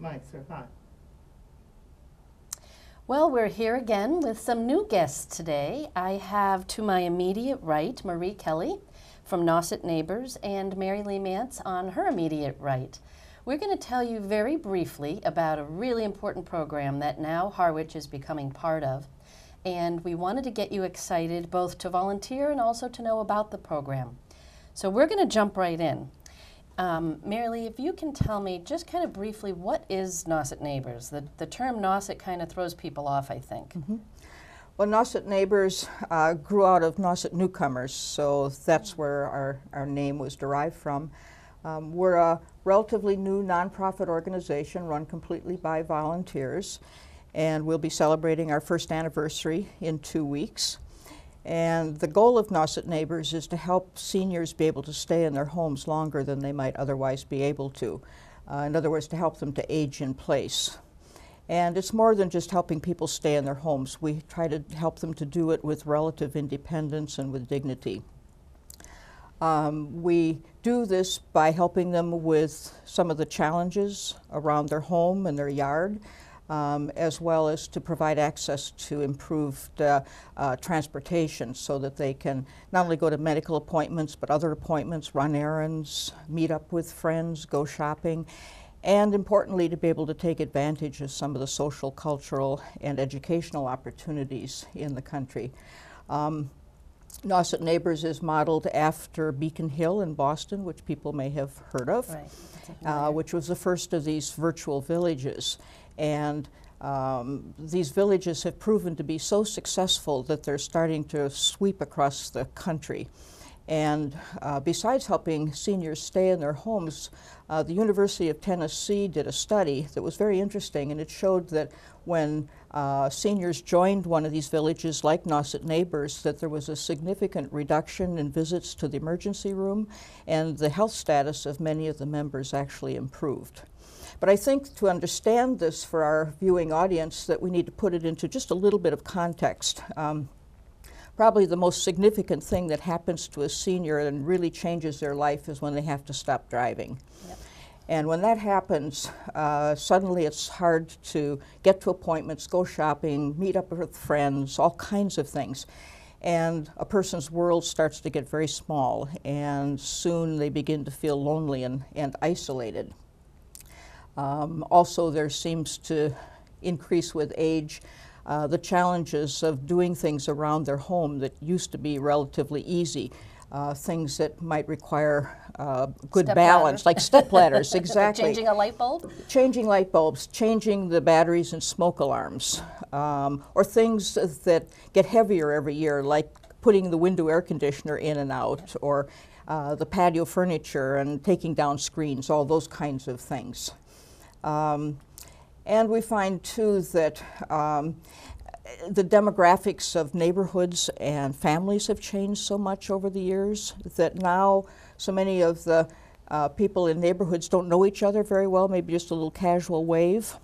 mics are hot. Well, we're here again with some new guests today. I have to my immediate right Marie Kelley from Nauset Neighbors and Mary Lee Mantz on her immediate right. We're going to tell you very briefly about a really important program that now Harwich is becoming part of. And we wanted to get you excited both to volunteer and also to know about the program. So we're going to jump right in. Mary Lee, if you can tell me just kind of briefly, what is Nauset Neighbors? The term Nauset kind of throws people off, I think. Mm-hmm. Well, Nauset Neighbors grew out of Nauset Newcomers, so that's where our name was derived from. We're a relatively new nonprofit organization run completely by volunteers, and we'll be celebrating our first anniversary in 2 weeks. And the goal of Nauset Neighbors is to help seniors be able to stay in their homes longer than they might otherwise be able to. In other words, to help them to age in place. And it's more than just helping people stay in their homes. We try to help them to do it with relative independence and with dignity. We do this by helping them with some of the challenges around their home and their yard, as well as to provide access to improved transportation so that they can not only go to medical appointments, but other appointments, run errands, meet up with friends, go shopping, and importantly, to be able to take advantage of some of the social, cultural, and educational opportunities in the country. Nauset Neighbors is modeled after Beacon Hill in Boston, which people may have heard of, right. Which was the first of these virtual villages. And these villages have proven to be so successful that they're starting to sweep across the country. And besides helping seniors stay in their homes, the University of Tennessee did a study that was very interesting, and it showed that when seniors joined one of these villages like Nauset Neighbors, that there was a significant reduction in visits to the emergency room, and the health status of many of the members actually improved. But I think to understand this for our viewing audience that we need to put it into just a little bit of context. Probably the most significant thing that happens to a senior and really changes their life is when they have to stop driving. Yep. And when that happens, suddenly it's hard to get to appointments, go shopping, meet up with friends, all kinds of things. And a person's world starts to get very small, and soon they begin to feel lonely and isolated. Also, there seems to increase with age the challenges of doing things around their home that used to be relatively easy. Things that might require good balance, like step ladders, exactly. Changing a light bulb? Changing light bulbs, changing the batteries in smoke alarms, or things that get heavier every year, like putting the window air conditioner in and out, or the patio furniture and taking down screens, all those kinds of things. And we find, too, that the demographics of neighborhoods and families have changed so much over the years that now so many of the people in neighborhoods don't know each other very well, maybe just a little casual wave.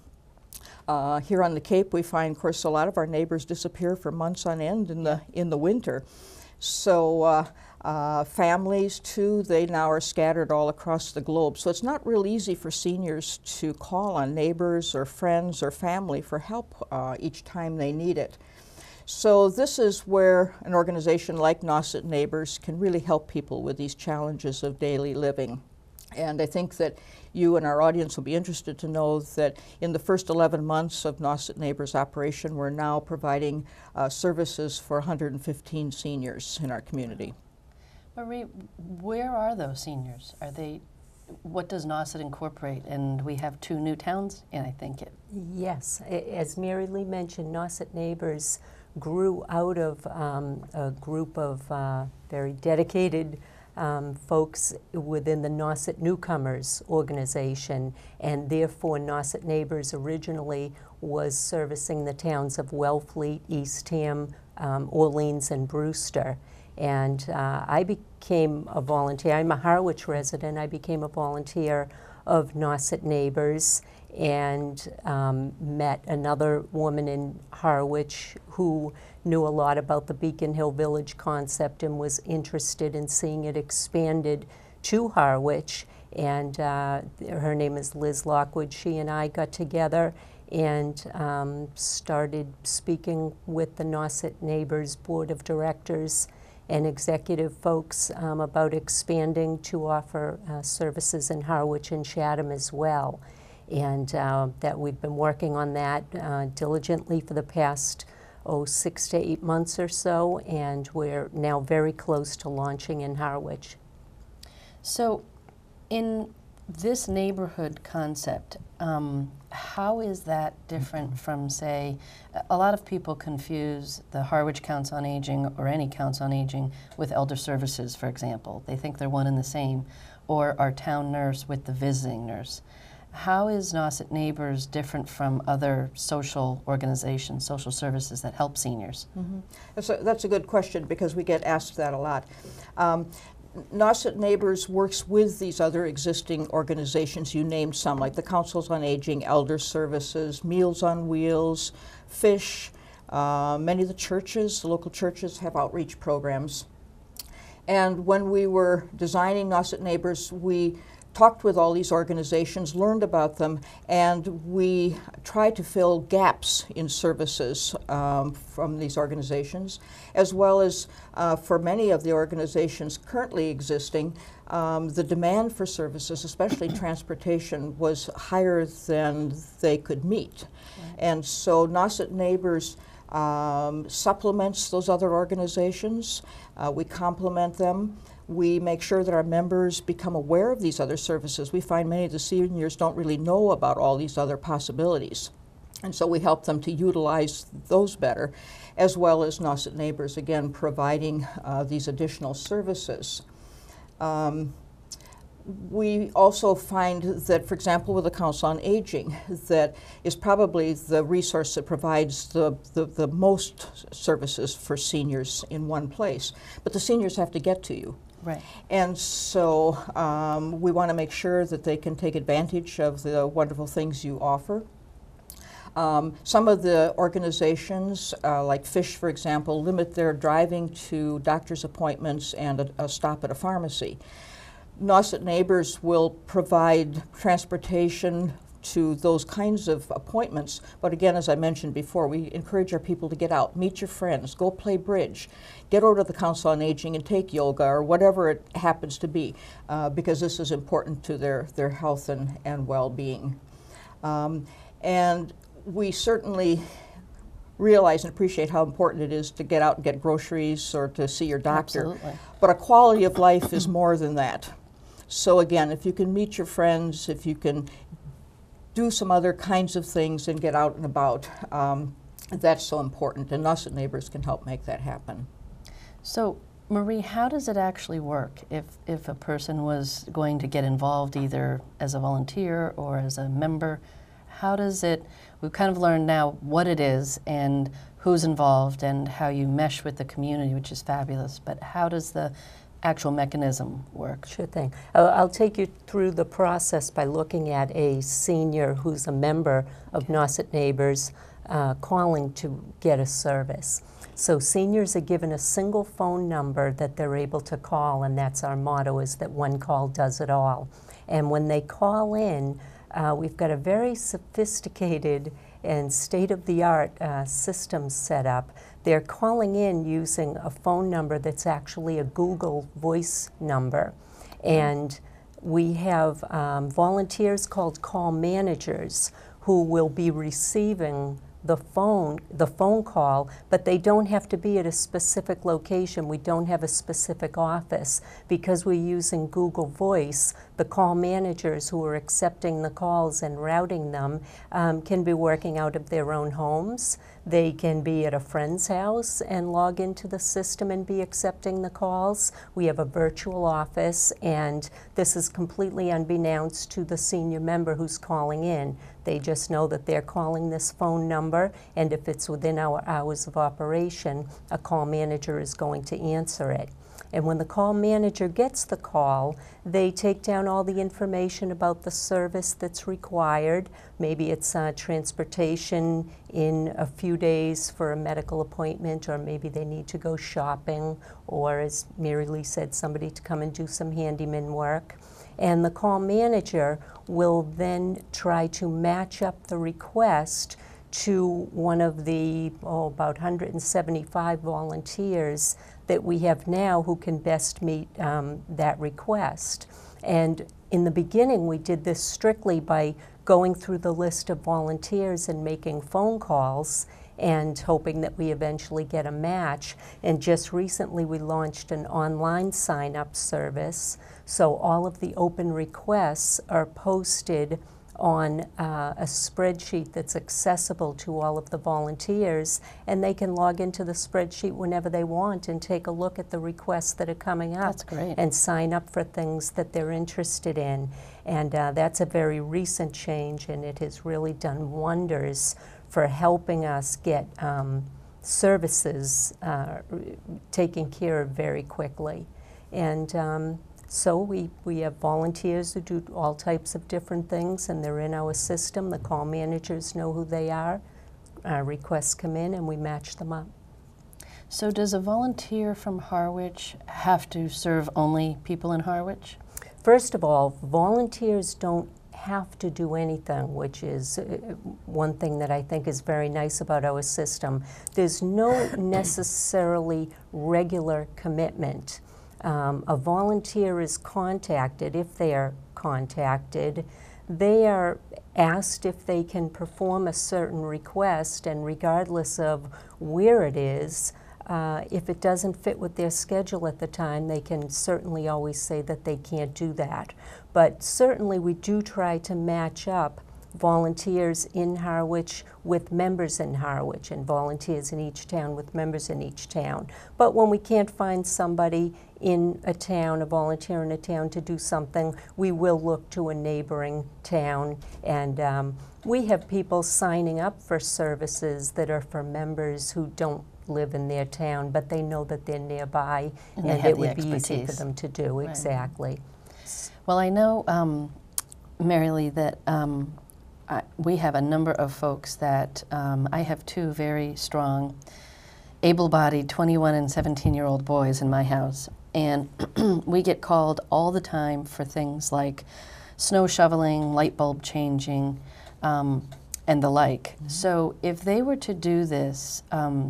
Here on the Cape, we find, of course, a lot of our neighbors disappear for months on end in the winter. So families, too, they now are scattered all across the globe. So it's not real easy for seniors to call on neighbors or friends or family for help each time they need it. So this is where an organization like Nauset Neighbors can really help people with these challenges of daily living. And I think that you and our audience will be interested to know that in the first 11 months of Nauset Neighbors operation, we're now providing services for 115 seniors in our community. Marie, where are those seniors? What does Nauset incorporate? And we have 2 new towns, and I think it. Yes, as Mary Lee mentioned, Nauset Neighbors grew out of a group of very dedicated folks within the Nauset Newcomers organization, and therefore Nauset Neighbors originally was servicing the towns of Wellfleet, Eastham, Orleans, and Brewster. And I became a volunteer. I'm a Harwich resident. I became a volunteer of Nauset Neighbors and met another woman in Harwich who knew a lot about the Beacon Hill Village concept and was interested in seeing it expanded to Harwich, and her name is Liz Lockwood. She and I got together and started speaking with the Nauset Neighbors Board of Directors and executive folks about expanding to offer services in Harwich and Chatham as well. And that we've been working on that diligently for the past 6 to 8 months or so, and we're now very close to launching in Harwich. So in this neighborhood concept, how is that different from, say, a lot of people confuse the Harwich Council on Aging or any Council on Aging with Elder Services, for example. They think they're one and the same, or our town nurse with the visiting nurse. How is Nauset Neighbors different from other social organizations, social services that help seniors? Mm-hmm. That's a good question, because we get asked that a lot. Nauset Neighbors works with these other existing organizations. You named some, like the Councils on Aging, Elder Services, Meals on Wheels, Fish. Many of the churches, the local churches, have outreach programs. And when we were designing Nauset Neighbors, we talked with all these organizations, learned about them, and we tried to fill gaps in services from these organizations, as well as for many of the organizations currently existing, the demand for services, especially transportation, was higher than they could meet. Right. And so Nauset Neighbors supplements those other organizations. We complement them. We make sure that our members become aware of these other services. We find many of the seniors don't really know about all these other possibilities. And so we help them to utilize those better, as well as Nauset Neighbors, again, providing these additional services. We also find that, for example, with the Council on Aging, that is probably the resource that provides the most services for seniors in one place. But the seniors have to get to you. Right. And so we want to make sure that they can take advantage of the wonderful things you offer. Some of the organizations, like Fish, for example, limit their driving to doctor's appointments and a stop at a pharmacy. Nauset Neighbors will provide transportation to those kinds of appointments, but again, as I mentioned before, we encourage our people to get out, meet your friends, go play bridge, get over to the Council on Aging and take yoga or whatever it happens to be, because this is important to their health and well-being. And we certainly realize and appreciate how important it is to get out and get groceries or to see your doctor. Absolutely. But a quality of life is more than that. So again, if you can meet your friends, if you can do some other kinds of things and get out and about, that's so important, and Nauset Neighbors can help make that happen. So, Marie, how does it actually work if a person was going to get involved either as a volunteer or as a member? How does it, we've kind of learned now what it is and who's involved and how you mesh with the community, which is fabulous, but how does the actual mechanism work? Sure thing. I'll take you through the process by looking at a senior who's a member of Nauset Neighbors calling to get a service. So seniors are given a single phone number that they're able to call, and that's our motto, is that one call does it all. And when they call in, we've got a very sophisticated and state-of-the-art system set up. They're calling in using a phone number that's actually a Google Voice number. And we have volunteers called call managers who will be receiving the phone call, but they don't have to be at a specific location. We don't have a specific office. Because we're using Google Voice, the call managers who are accepting the calls and routing them can be working out of their own homes. They can be at a friend's house and log into the system and be accepting the calls. We have a virtual office, and this is completely unbeknownst to the senior member who's calling in. They just know that they're calling this phone number, and if it's within our hours of operation, a call manager is going to answer it. And when the call manager gets the call, they take down all the information about the service that's required. Maybe it's transportation in a few days for a medical appointment, or maybe they need to go shopping, or as Mary Lee said, somebody to come and do some handyman work. And the call manager will then try to match up the request to one of the, about 175 volunteers that we have now who can best meet that request. And in the beginning, we did this strictly by going through the list of volunteers and making phone calls and hoping that we eventually get a match. And just recently, we launched an online sign-up service. So all of the open requests are posted on a spreadsheet that's accessible to all of the volunteers, and they can log into the spreadsheet whenever they want and take a look at the requests that are coming up. That's great. And sign up for things that they're interested in. And that's a very recent change, and it has really done wonders for helping us get services taken care of very quickly. And so we have volunteers who do all types of different things, and they're in our system. The call managers know who they are. Requests come in, and we match them up. So does a volunteer from Harwich have to serve only people in Harwich? First of all, volunteers don't have to do anything, which is one thing that I think is very nice about our system. There's no necessarily regular commitment. A volunteer is contacted. If they are contacted, they are asked if they can perform a certain request, and regardless of where it is, if it doesn't fit with their schedule at the time, they can certainly always say that they can't do that. But certainly we do try to match up volunteers in Harwich with members in Harwich, and volunteers in each town with members in each town. But when we can't find somebody in a town, a volunteer in a town to do something, we will look to a neighboring town. And we have people signing up for services that are for members who don't live in their town, but they know that they're nearby, and it would be easy for them to do. Right. Exactly. Well, I know, Mary Lee, that we have a number of folks that I have two very strong, able-bodied 21 and 17-year-old boys in my house, and we get called all the time for things like snow shoveling, light bulb changing, and the like. Mm-hmm. So if they were to do this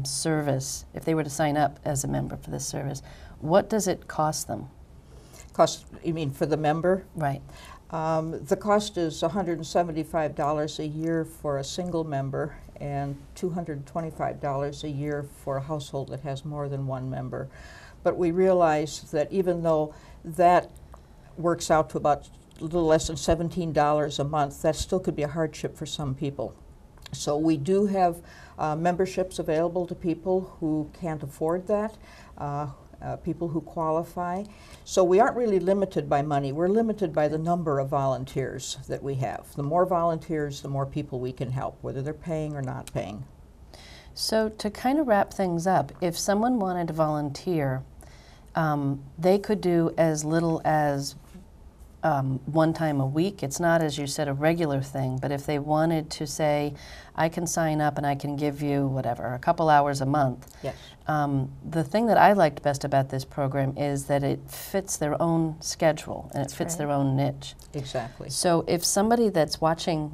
service, if they were to sign up as a member for this service, what does it cost them? Cost, you mean for the member? Right. The cost is $175 a year for a single member and $225 a year for a household that has more than one member. But we realize that even though that works out to about a little less than $17 a month, that still could be a hardship for some people. So we do have memberships available to people who can't afford that, people who qualify. So we aren't really limited by money. We're limited by the number of volunteers that we have. The more volunteers, the more people we can help, whether they're paying or not paying. So to kind of wrap things up, if someone wanted to volunteer, they could do as little as one time a week. It's not, as you said, a regular thing, but if they wanted to say, I can sign up and I can give you whatever, a couple hours a month. Yes. The thing that I liked best about this program is that it fits their own schedule and it fits their own niche. Exactly. So if somebody that's watching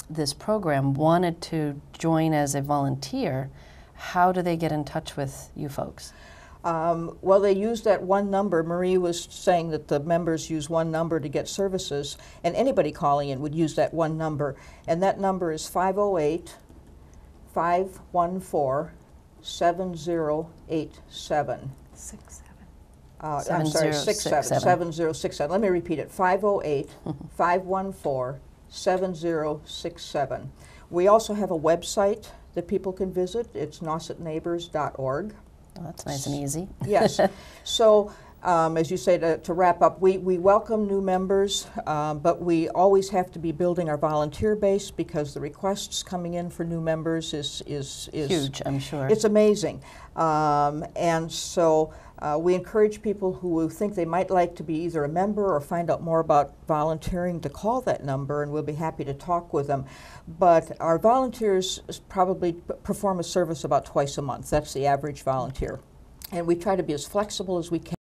this program wanted to join as a volunteer, how do they get in touch with you folks? Well, they use that one number. Marie was saying that the members use one number to get services, and anybody calling in would use that one number. And that number is 508-514-7087. 7067. Let me repeat it. 508-514-7067. We also have a website that people can visit. It's nausetneighbors.org. Oh, that's nice and easy. Yes. So, as you say, to wrap up, we welcome new members, but we always have to be building our volunteer base because the requests coming in for new members is huge, I'm sure. It's amazing. And so We encourage people who think they might like to be either a member or find out more about volunteering to call that number, and we'll be happy to talk with them. But our volunteers probably perform a service about twice a month. That's the average volunteer. And we try to be as flexible as we can.